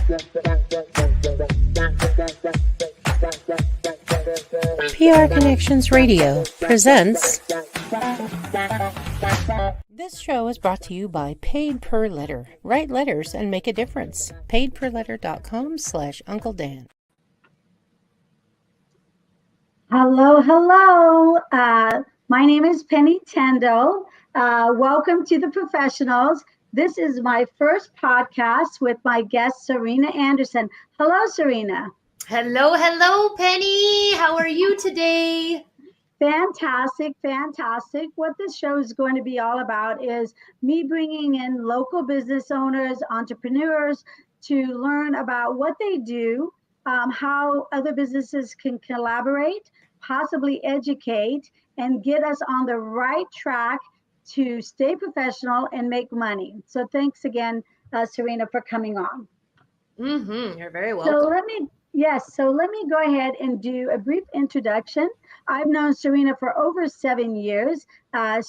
PR Connections Radio presents. This show is brought to you by Paid Per Letter. Write letters and make a difference. paidperletter.com/Uncle Dan. Hello. My name is Penny Tindall. Welcome to The Professionals. This is my first podcast with my guest, Serena Anderson. Hello, Serena. Hello, Penny. How are you today? Fantastic. What this show is going to be all about is me bringing in local business owners, entrepreneurs to learn about what they do, how other businesses can collaborate, possibly educate, and get us on the right track to stay professional and make money. So thanks again, Serena, for coming on. You're very welcome. So let me go ahead and do a brief introduction. I've known Serena for over 7 years.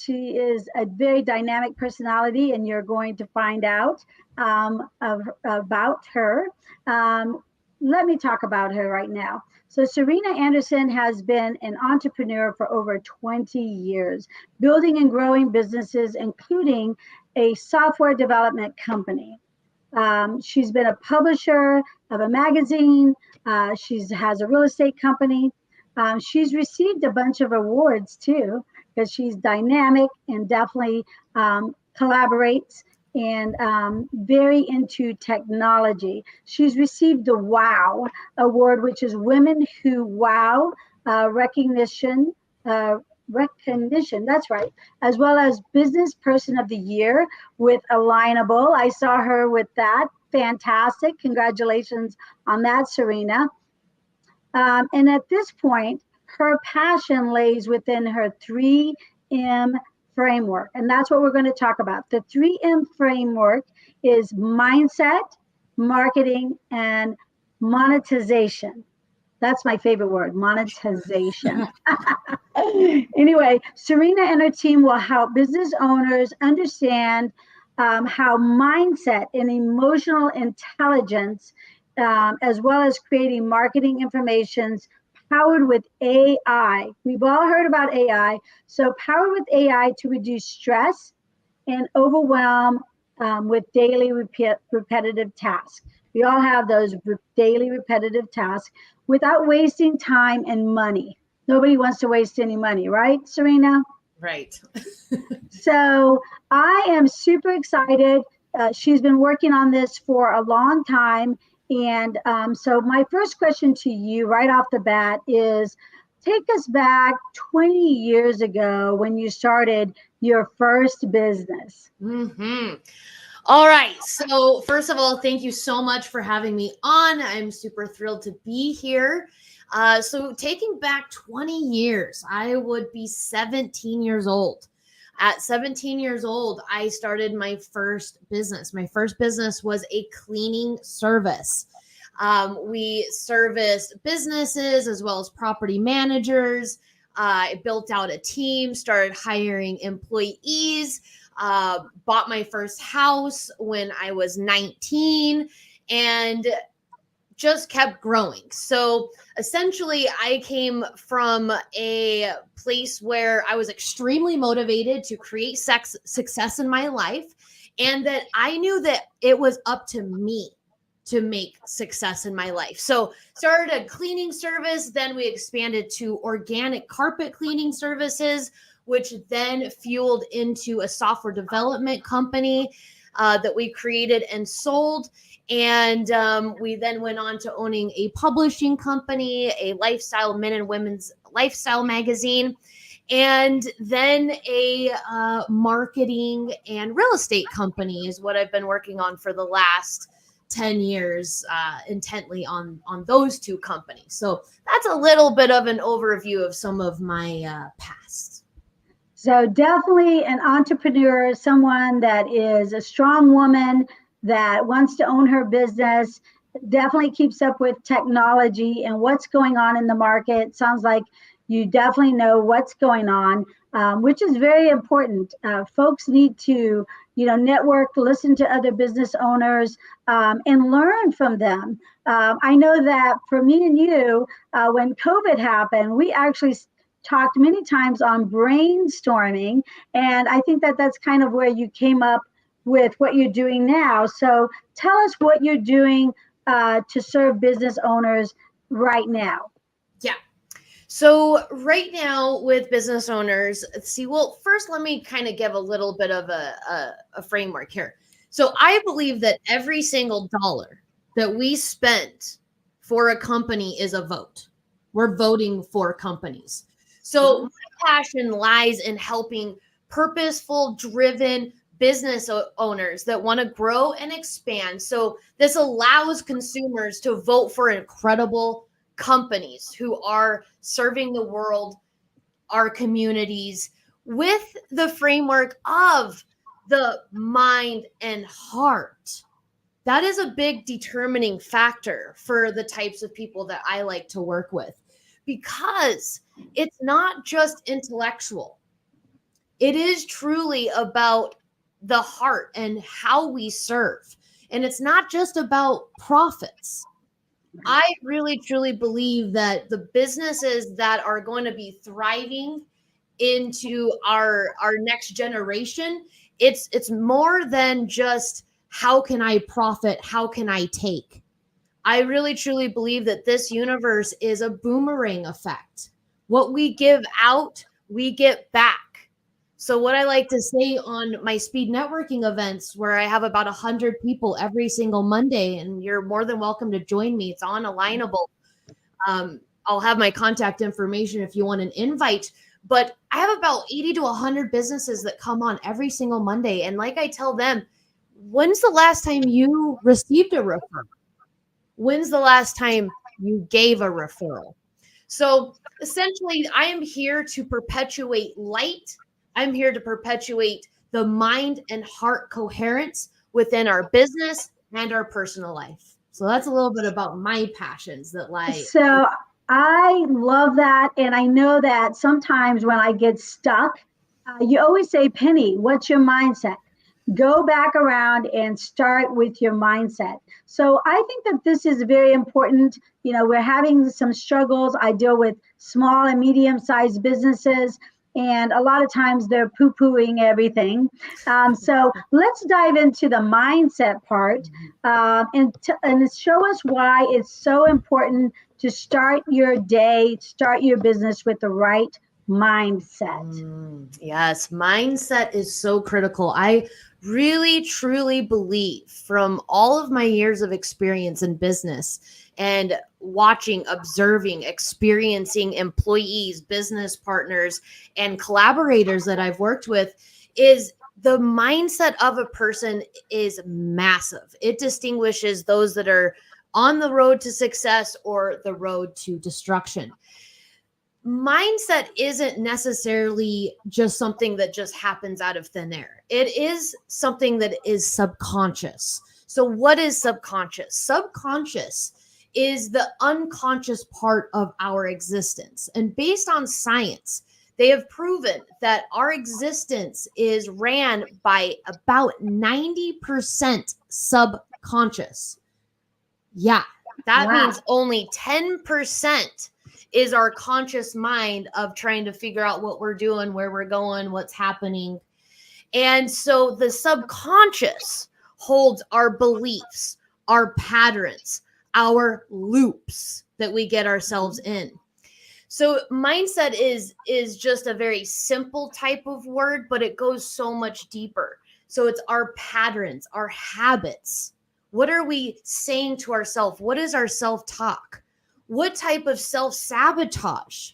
She is a very dynamic personality, and you're going to find out about her. Let me talk about her right now. So Serena Anderson has been an entrepreneur for over 20 years, building and growing businesses, including a software development company. She's been a publisher of a magazine. She has a real estate company. She's received a bunch of awards too, because she's dynamic and definitely collaborates and very into technology. She's received the WOW Award, which is Women Who Wow recognition. That's right, as well as Business Person of the Year with Alignable. I saw her with that. Fantastic. Congratulations on that, Serena. And at this point, her passion lays within her 3M framework. And that's what we're going to talk about. The 3M framework is mindset, marketing, and monetization. That's my favorite word, monetization. Anyway, Serena and her team will help business owners understand how mindset and emotional intelligence, as well as creating marketing informations powered with AI. We've all heard about AI. So powered with AI to reduce stress and overwhelm with daily repetitive tasks. We all have those daily repetitive tasks without wasting time and money. Nobody wants to waste any money, right, Serena? Right. So I am super excited. She's been working on this for a long time. And so my first question to you right off the bat is, take us back 20 years ago when you started your first business. All right. So first of all, thank you so much for having me on. I'm super thrilled to be here. So taking back 20 years, I would be 17 years old. At 17 years old, I started my first business. My first business was a cleaning service. We serviced businesses as well as property managers. I built out a team, started hiring employees, bought my first house when I was 19, and just kept growing. So essentially, I came from a place where I was extremely motivated to create success in my life, and that I knew that it was up to me to make success in my life. So started a cleaning service, then we expanded to organic carpet cleaning services, which then fueled into a software development company that we created and sold. And we then went on to owning a publishing company, a lifestyle men and women's lifestyle magazine, and then a marketing and real estate company is what I've been working on for the last 10 years, intently on those two companies. So that's a little bit of an overview of some of my past. So definitely an entrepreneur, someone that is a strong woman that wants to own her business, definitely keeps up with technology and what's going on in the market. Sounds like you definitely know what's going on, which is very important. Folks need to network, listen to other business owners, and learn from them. I know that for me and you, when COVID happened, we actually talked many times on brainstorming. And I think that that's kind of where you came up with what you're doing now. So tell us what you're doing to serve business owners right now. Yeah. So right now with business owners, well, first let me kind of give a little bit of a framework here. So I believe that every single dollar that we spend for a company is a vote. We're voting for companies. So my passion lies in helping purposeful, driven business owners that want to grow and expand. So this allows consumers to vote for incredible companies who are serving the world, our communities, with the framework of the mind and heart. That is a big determining factor for the types of people that I like to work with, because it's not just intellectual. It is truly about the heart and how we serve. And it's not just about profits. I really, truly believe that the businesses that are going to be thriving into our next generation, it's more than just how can I profit, how can I take. I really, truly believe that this universe is a boomerang effect. What we give out, we get back. So what I like to say on my speed networking events, where I have about 100 people every single Monday, and you're more than welcome to join me. It's on Alignable. I'll have my contact information if you want an invite. But I have about 80 to 100 businesses that come on every single Monday. And like I tell them, when's the last time you received a referral? When's the last time you gave a referral? So essentially, I am here to perpetuate light. I'm here to perpetuate the mind and heart coherence within our business and our personal life. So that's a little bit about my passions that lie. So I love that. And I know that sometimes when I get stuck, you always say, Penny, what's your mindset? Go back around and start with your mindset. So I think that this is very important. We're having some struggles. I deal with small and medium-sized businesses, and a lot of times they're poo-pooing everything. So let's dive into the mindset part and show us why it's so important to start your day, start your business with the right mindset. Yes, mindset is so critical. I really, truly believe, from all of my years of experience in business and watching, observing, experiencing employees, business partners, and collaborators that I've worked with, is the mindset of a person is massive. It distinguishes those that are on the road to success or the road to destruction. Mindset isn't necessarily just something that just happens out of thin air. It is something that is subconscious. So what is subconscious? Subconscious is the unconscious part of our existence. And based on science, they have proven that our existence is ran by about 90% subconscious. Yeah, that means only 10% is our conscious mind of trying to figure out what we're doing, where we're going, what's happening. And so the subconscious holds our beliefs, our patterns, our loops that we get ourselves in. So mindset is just a very simple type of word, but it goes so much deeper. So it's our patterns, our habits. What are we saying to ourselves? What is our self-talk? What type of self-sabotage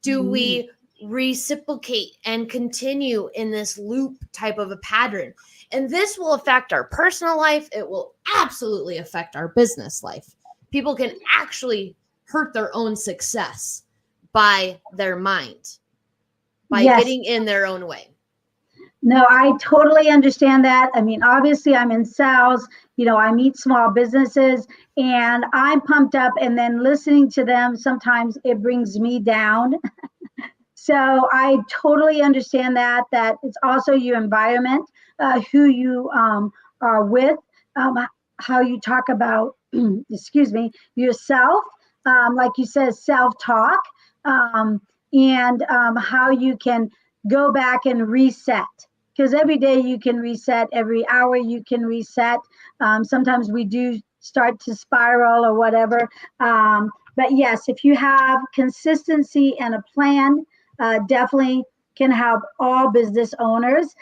do we reciprocate and continue in this loop type of a pattern? And this will affect our personal life. It will absolutely affect our business life. People can actually hurt their own success by their mind, by getting in their own way. No, I totally understand that. I mean, obviously I'm in sales, I meet small businesses and I'm pumped up, and then listening to them, sometimes it brings me down. So I totally understand that it's also your environment. who you are with, how you talk about, excuse me, yourself, like you said, self-talk, and how you can go back and reset. Because every day you can reset, every hour you can reset. Sometimes we do start to spiral or whatever. But yes, if you have consistency and a plan, definitely can help all business owners.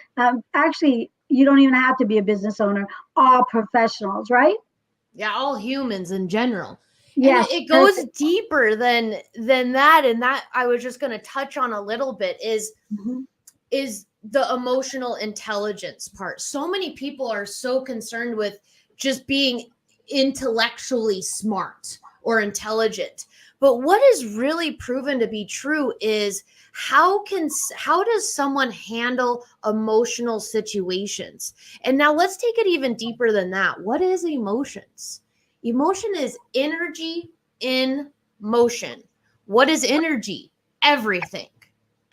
Actually, you don't even have to be a business owner, all professionals, right? Yeah, all humans in general. And Yes, it goes perfect. deeper than that. And that I was just going to touch on a little bit Mhm. is the emotional intelligence part. So many people are so concerned with just being intellectually smart or intelligent. But what is really proven to be true is how does someone handle emotional situations? And now let's take it even deeper than that. What is emotions? Emotion is energy in motion. What is energy? Everything.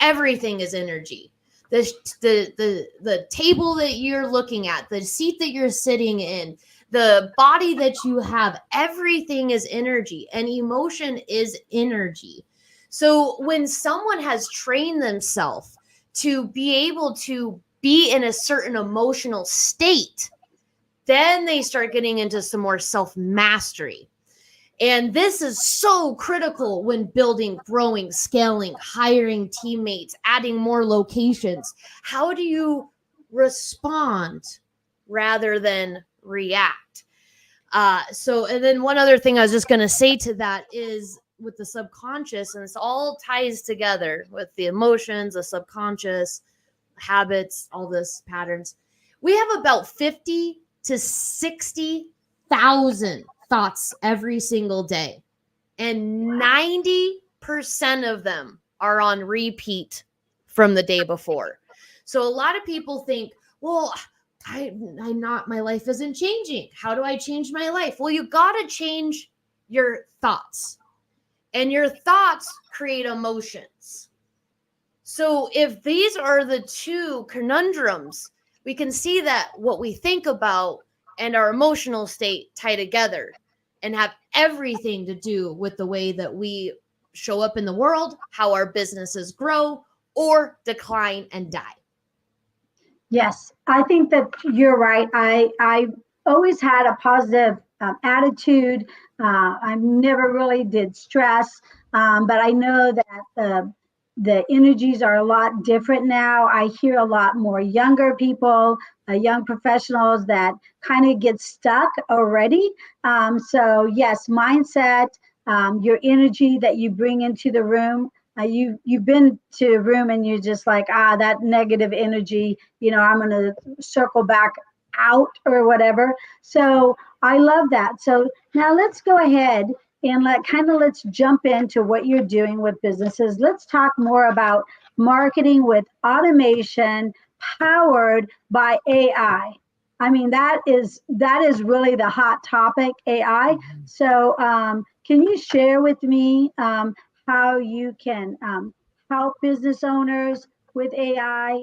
Everything is energy. The table that you're looking at, the seat that you're sitting in, the body that you have, everything is energy, and emotion is energy. So when someone has trained themselves to be able to be in a certain emotional state, then they start getting into some more self mastery. And this is so critical when building, growing, scaling, hiring teammates, adding more locations. How do you respond rather than react? And then one other thing I was just going to say to that is with the subconscious, and this all ties together with the emotions, the subconscious, habits, all this patterns. We have about 50 to 60,000 thoughts every single day, and 90% of them are on repeat from the day before. So a lot of people think, well, I'm not, my life isn't changing. How do I change my life? Well, you got to change your thoughts, and your thoughts create emotions. So if these are the two conundrums, we can see that what we think about and our emotional state tie together and have everything to do with the way that we show up in the world, how our businesses grow or decline and die. Yes, I think that you're right. I always had a positive attitude. I never really did stress, but I know that the energies are a lot different now. I hear a lot more younger people, young professionals that kind of get stuck already. So yes, mindset, your energy that you bring into the room. You've been to a room and you're just like, that negative energy, I'm going to circle back out or whatever. So I love that. So now let's go ahead and let's jump into what you're doing with businesses. Let's talk more about marketing with automation powered by AI. I mean, that is really the hot topic, AI. So can you share with me how you can help business owners with AI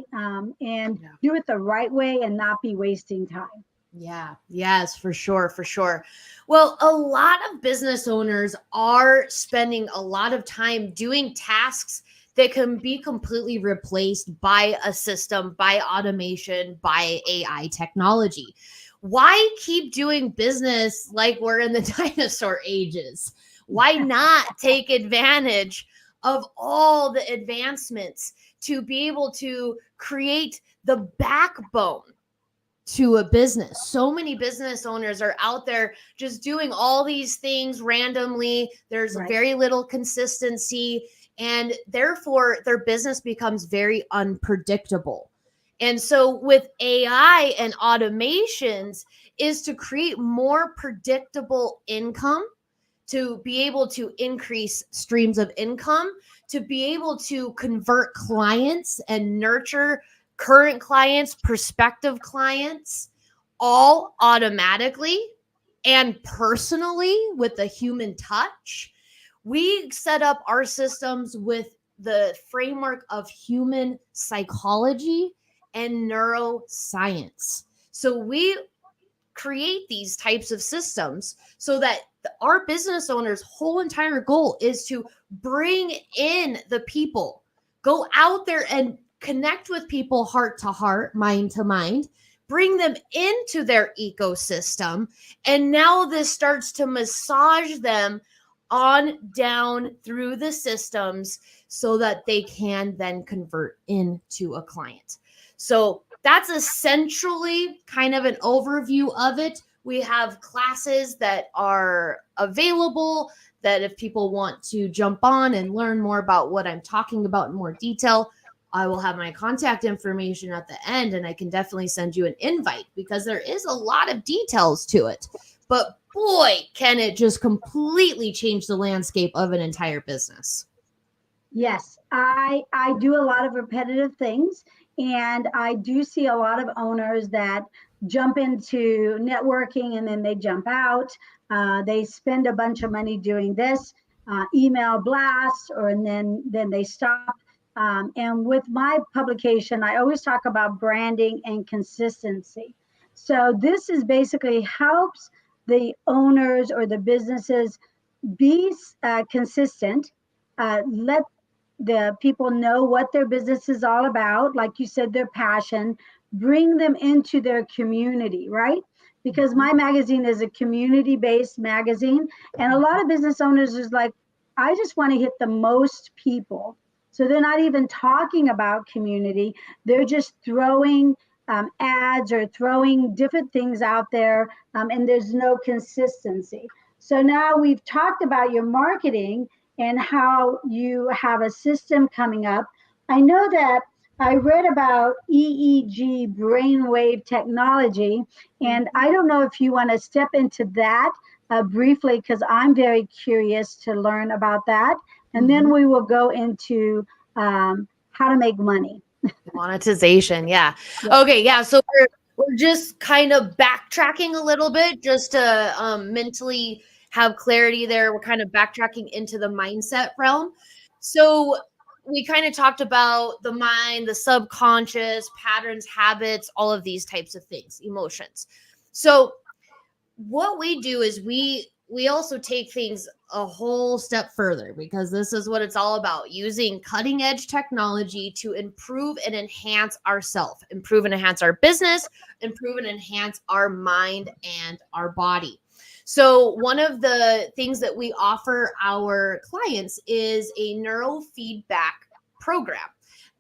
and do it the right way and not be wasting time? Yeah, yes, for sure, for sure. Well, a lot of business owners are spending a lot of time doing tasks that can be completely replaced by a system, by automation, by AI technology. Why keep doing business like we're in the dinosaur ages? Why not take advantage of all the advancements to be able to create the backbone to a business? So many business owners are out there just doing all these things randomly. There's Right. very little consistency, and therefore their business becomes very unpredictable. And so with AI and automations is to create more predictable income, to be able to increase streams of income, to be able to convert clients and nurture current clients, prospective clients, all automatically and personally with a human touch. We set up our systems with the framework of human psychology and neuroscience. So we create these types of systems so that our business owners' whole entire goal is to bring in the people, go out there and connect with people heart to heart, mind to mind, bring them into their ecosystem. And now this starts to massage them on down through the systems so that they can then convert into a client. So that's essentially kind of an overview of it. We have classes that are available that if people want to jump on and learn more about what I'm talking about in more detail, I will have my contact information at the end, and I can definitely send you an invite because there is a lot of details to it. But boy, can it just completely change the landscape of an entire business. Yes, I do a lot of repetitive things, and I do see a lot of owners that jump into networking and then they jump out. They spend a bunch of money doing this email blast, or and then they stop. And with my publication, I always talk about branding and consistency. So this is basically helps the owners or the businesses be consistent. Let the people know what their business is all about, like you said, their passion, bring them into their community, right? Because my magazine is a community-based magazine, and a lot of business owners is like, I just want to hit the most people. So they're not even talking about community. They're just throwing ads or throwing different things out there, and there's no consistency. So now we've talked about your marketing and how you have a system coming up. I know that I read about EEG brainwave technology, and I don't know if you want to step into that briefly, because I'm very curious to learn about that. And then we will go into how to make money. Monetization, yeah. Okay, yeah. So we're just kind of backtracking a little bit just to mentally have clarity there. We're kind of backtracking into the mindset realm. So we kind of talked about the mind, the subconscious, patterns, habits, all of these types of things, emotions. So what we do is we also take things a whole step further, because this is what it's all about, using cutting edge technology to improve and enhance ourselves, improve and enhance our business, improve and enhance our mind and our body. So one of the things that we offer our clients is a neurofeedback program.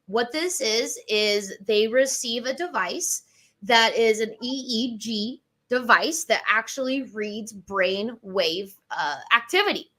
What this is they receive a device that is an EEG device that actually reads brain wave activity.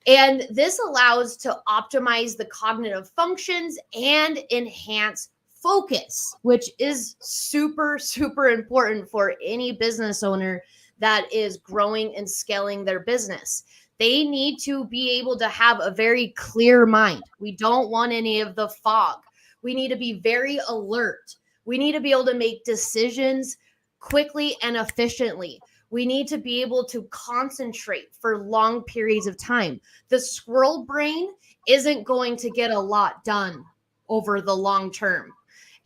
And this allows to optimize the cognitive functions and enhance focus, which is super, super important for any business owner that is growing and scaling their business. They need to be able to have a very clear mind. We don't want any of the fog. We need to be very alert. We need to be able to make decisions quickly and efficiently. We need to be able to concentrate for long periods of time. The squirrel brain isn't going to get a lot done over the long term.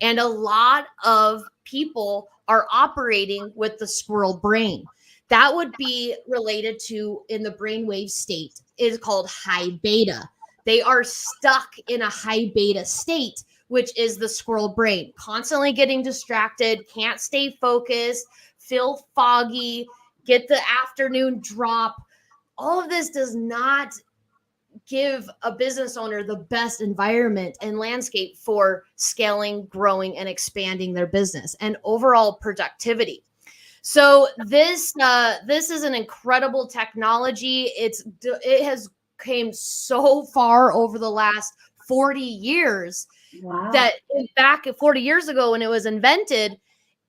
And a lot of people are operating with the squirrel brain. That would be related to, in the brainwave state, is called high beta. They are stuck in a high beta state, which is the squirrel brain, constantly getting distracted, can't stay focused, feel foggy, get the afternoon drop. All of this does not give a business owner the best environment and landscape for scaling, growing, and expanding their business and overall productivity. So this is an incredible technology. It has came so far over the last 40 years. Wow. That back 40 years ago when it was invented,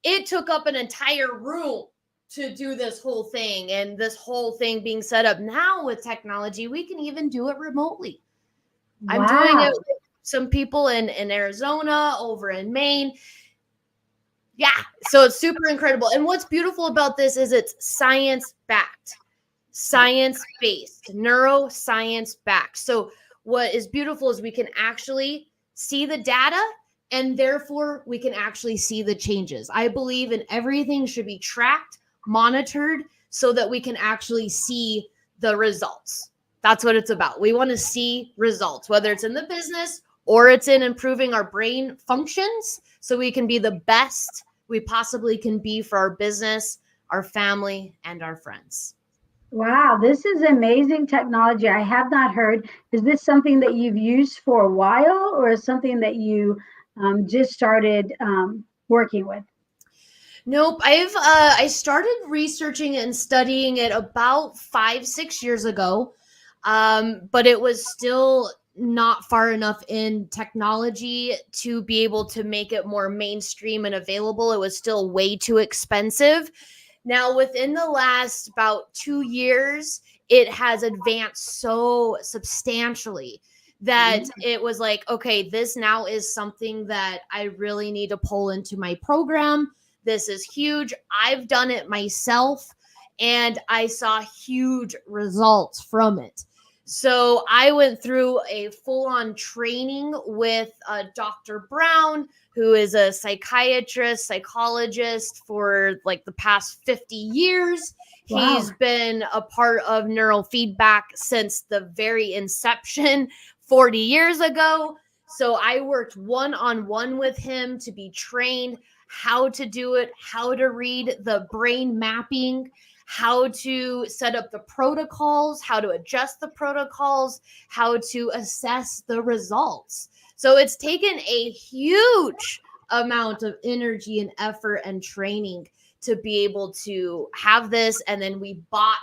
it took up an entire room to do this whole thing, and this whole thing being set up. Now with technology, we can even do it remotely. Wow. I'm doing it with some people in Arizona, over in Maine. Yeah, so it's super incredible. And what's beautiful about this is it's science-backed, science-based, neuroscience-backed. So what is beautiful is we can actually see the data and therefore we can actually see the changes. I believe in everything should be tracked, monitored, so that we can actually see the results. That's what it's about. We want to see results, whether it's in the business or it's in improving our brain functions so we can be the best we possibly can be for our business, our family, and our friends. Wow, this is amazing technology. I have not heard. Is this something that you've used for a while, or is something that you just started working with? Nope. I started researching and studying it about 5-6 years ago, but it was still not far enough in technology to be able to make it more mainstream and available. It was still way too expensive. Now, within the last about 2 years, it has advanced so substantially that it was like, okay, this now is something that I really need to pull into my program. This is huge. I've done it myself, and I saw huge results from it. So I went through a full-on training with Dr. Brown, who is a psychiatrist, psychologist for like the past 50 years. Wow. He's been a part of neurofeedback since the very inception 40 years ago. So I worked one-on-one with him to be trained how to do it, how to read the brain mapping, how to set up the protocols, how to adjust the protocols, how to assess the results. So it's taken a huge amount of energy and effort and training to be able to have this. And then we bought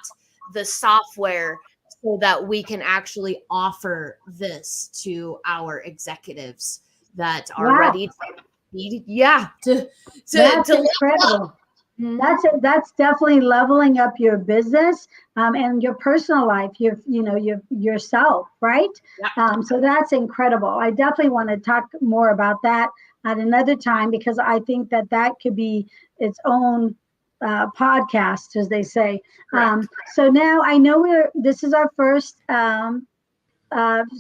the software so that we can actually offer this to our executives that are ready to That's incredible. That's definitely leveling up your business and your personal life, yourself, right? Yeah. So that's incredible. I definitely want to talk more about that at another time, because I think that could be its own podcast, as they say. So now I know this is our first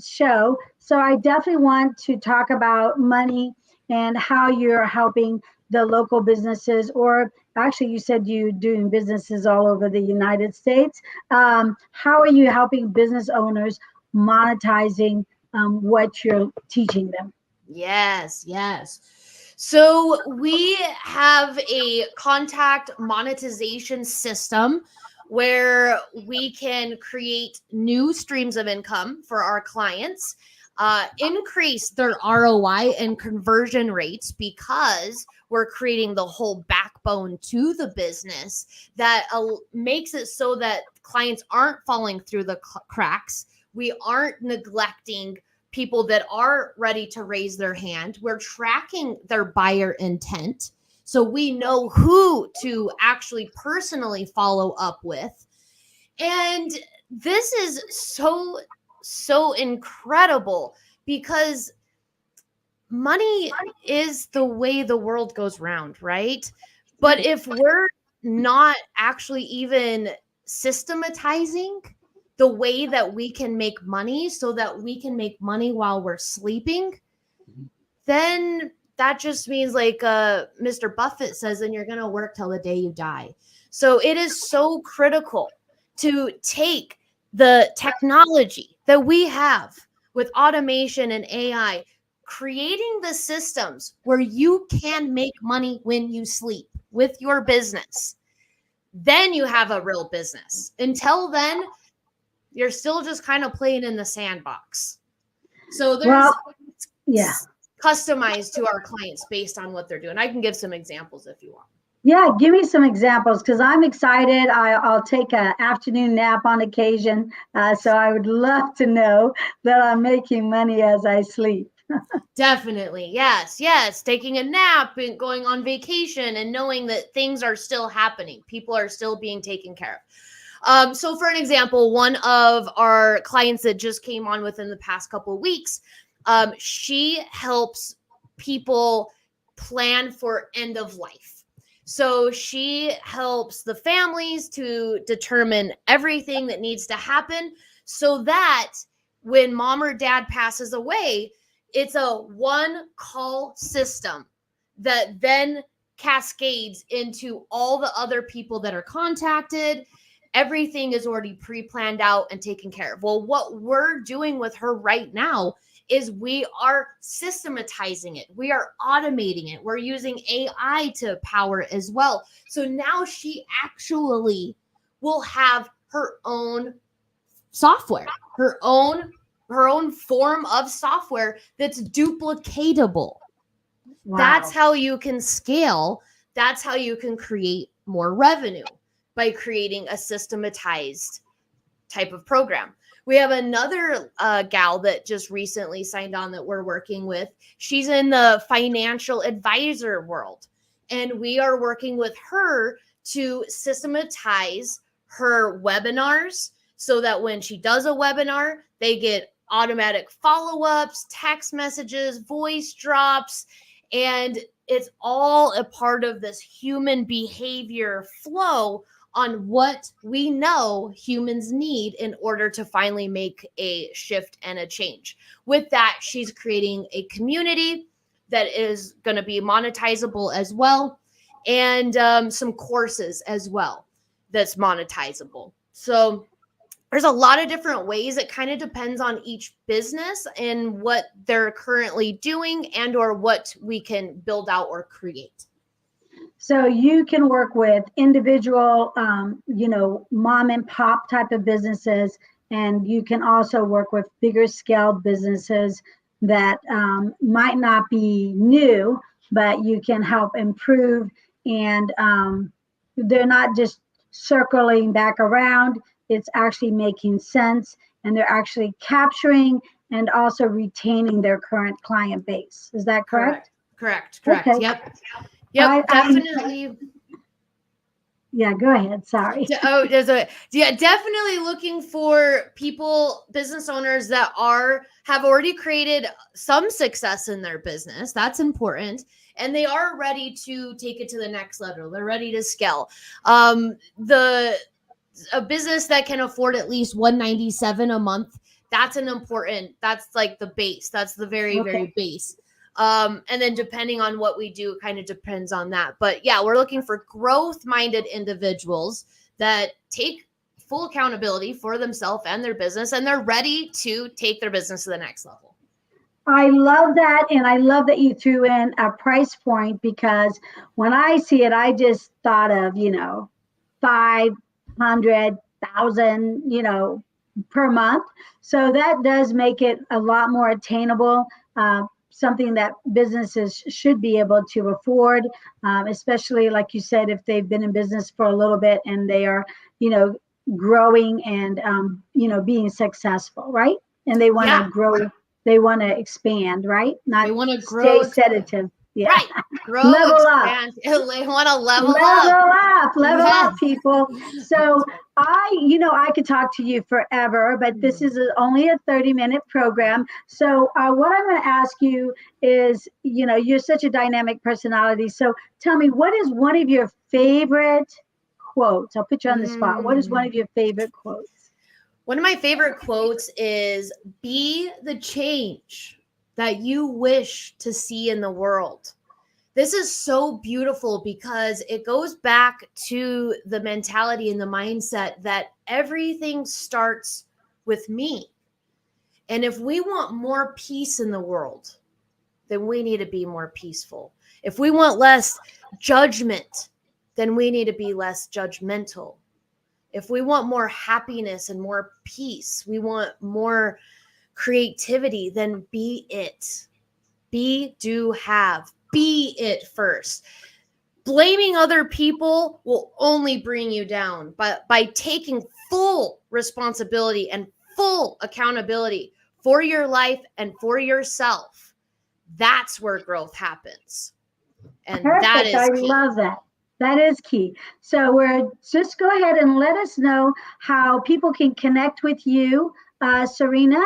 show, so I definitely want to talk about money and how you're helping the local businesses, or actually you said you're doing businesses all over the United States. How are you helping business owners monetizing what you're teaching them? Yes. So we have a contact monetization system where we can create new streams of income for our clients, increase their ROI and conversion rates, because we're creating the whole backbone to the business that makes it so that clients aren't falling through the cracks. We aren't neglecting people that are ready to raise their hand. We're tracking their buyer intent, so we know who to actually personally follow up with. And this is so incredible, because money is the way the world goes round, right? But if we're not actually even systematizing the way that we can make money so that we can make money while we're sleeping, then that just means, like Mr. Buffett says, then you're going to work till the day you die. So it is so critical to take the technology that we have with automation and AI, creating the systems where you can make money when you sleep with your business. Then you have a real business. Until then, you're still just kind of playing in the sandbox. So there's customized to our clients based on what they're doing. I can give some examples if you want. Yeah, give me some examples, because I'm excited. I'll take an afternoon nap on occasion. So I would love to know that I'm making money as I sleep. Definitely. Yes. Taking a nap and going on vacation and knowing that things are still happening. People are still being taken care of. So for an example, one of our clients that just came on within the past couple of weeks, she helps people plan for end of life. So she helps the families to determine everything that needs to happen so that when mom or dad passes away, It's a one call system that then cascades into all the other people that are contacted. Everything is already pre-planned out and taken care of. Well, what we're doing with her right now is we are systematizing it. We are automating it. We're using AI to power it as well. So now she actually will have her own software, her own form of software that's duplicatable. Wow. That's how you can scale. That's how you can create more revenue, by creating a systematized type of program. We have another gal that just recently signed on that we're working with. She's in the financial advisor world, and we are working with her to systematize her webinars so that when she does a webinar, they get automatic follow-ups, text messages, voice drops, and it's all a part of this human behavior flow on what we know humans need in order to finally make a shift and a change. With that, she's creating a community that is going to be monetizable as well, and some courses as well that's monetizable. So there's a lot of different ways. It kind of depends on each business and what they're currently doing and or what we can build out or create. So you can work with individual, mom and pop type of businesses, and you can also work with bigger scale businesses that might not be new, but you can help improve, and they're not just circling back around. It's actually making sense, and they're actually capturing and also retaining their current client base. Is that correct? Correct. Okay. Yep, definitely. Yeah, go ahead. Sorry. Definitely looking for people, business owners that have already created some success in their business. That's important. And they are ready to take it to the next level. They're ready to scale. A business that can afford at least $197 a month, that's like the base. That's the very, very base. And then depending on what we do, it kind of depends on that. But yeah, we're looking for growth-minded individuals that take full accountability for themselves and their business, and they're ready to take their business to the next level. I love that. And I love that you threw in a price point, because when I see it, I just thought of, 500,000, per month. So that does make it a lot more attainable. Something that businesses should be able to afford, especially like you said, if they've been in business for a little bit and they are, growing and, being successful, right? And they want to grow, they want to expand, right? Not they want to grow, stay sedative. Yeah. Right. Grow, level expand. up. They want to level up, people. So I could talk to you forever, but this is only a 30-minute program. So what I'm going to ask you is, you're such a dynamic personality. So tell me, what is one of your favorite quotes? I'll put you on the spot. What is one of your favorite quotes? One of my favorite quotes is, "Be the change that you wish to see in the world." This is so beautiful because it goes back to the mentality and the mindset that everything starts with me. And if we want more peace in the world, then we need to be more peaceful. If we want less judgment, then we need to be less judgmental. If we want more happiness and more peace, we want more creativity, then be it. Be, do, have. Be it first. Blaming other people will only bring you down. But by taking full responsibility and full accountability for your life and for yourself, that's where growth happens. And Perfect. that is key. I love that. That is key. So we're just go ahead and let us know how people can connect with you, Serena.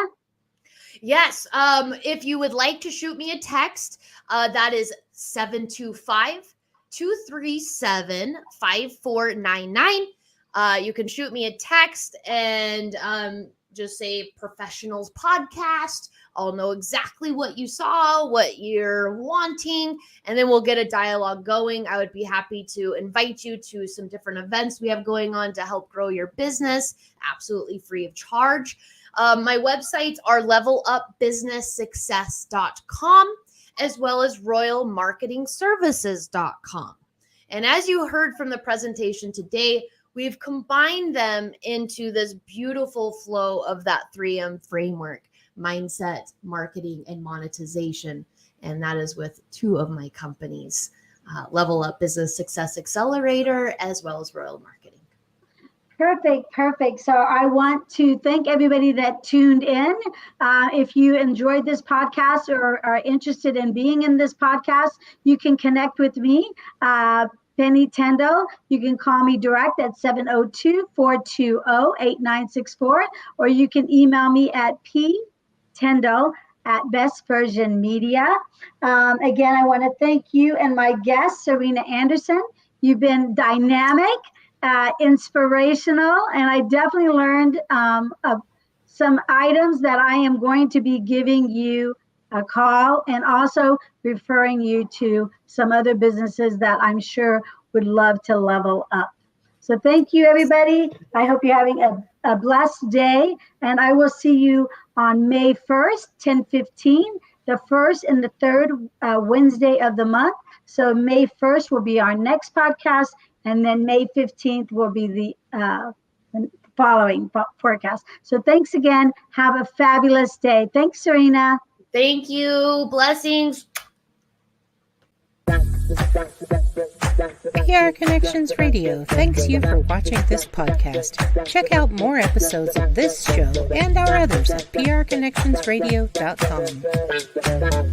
Yes. If you would like to shoot me a text, that is 725-237-5499. You can shoot me a text, and just say professionals podcast. I'll know exactly what you saw, what you're wanting, and then we'll get a dialogue going. I would be happy to invite you to some different events we have going on to help grow your business, absolutely free of charge. My websites are levelupbusinesssuccess.com as well as royalmarketingservices.com. And as you heard from the presentation today, we've combined them into this beautiful flow of that 3M framework: mindset, marketing, and monetization. And that is with two of my companies, Level Up Business Success Accelerator, as well as Royal Marketing. Perfect. So I want to thank everybody that tuned in. If you enjoyed this podcast or are interested in being in this podcast, you can connect with me, Penny Tindall. You can call me direct at 702-420-8964, or you can email me at ptindall@bestversionmedia. Again, I want to thank you and my guest, Serena Anderson. You've been dynamic, inspirational, and I definitely learned of some items that I am going to be giving you a call, and also referring you to some other businesses that I'm sure would love to level up. So thank you, everybody. I hope you're having a blessed day, and I will see you on May 1st, 10:15, the first and the third Wednesday of the month. So May 1st will be our next podcast, and then May 15th will be the following forecast. So thanks again. Have a fabulous day. Thanks, Serena. Thank you. Blessings. PR Connections Radio thanks you for watching this podcast. Check out more episodes of this show and our others at prconnectionsradio.com.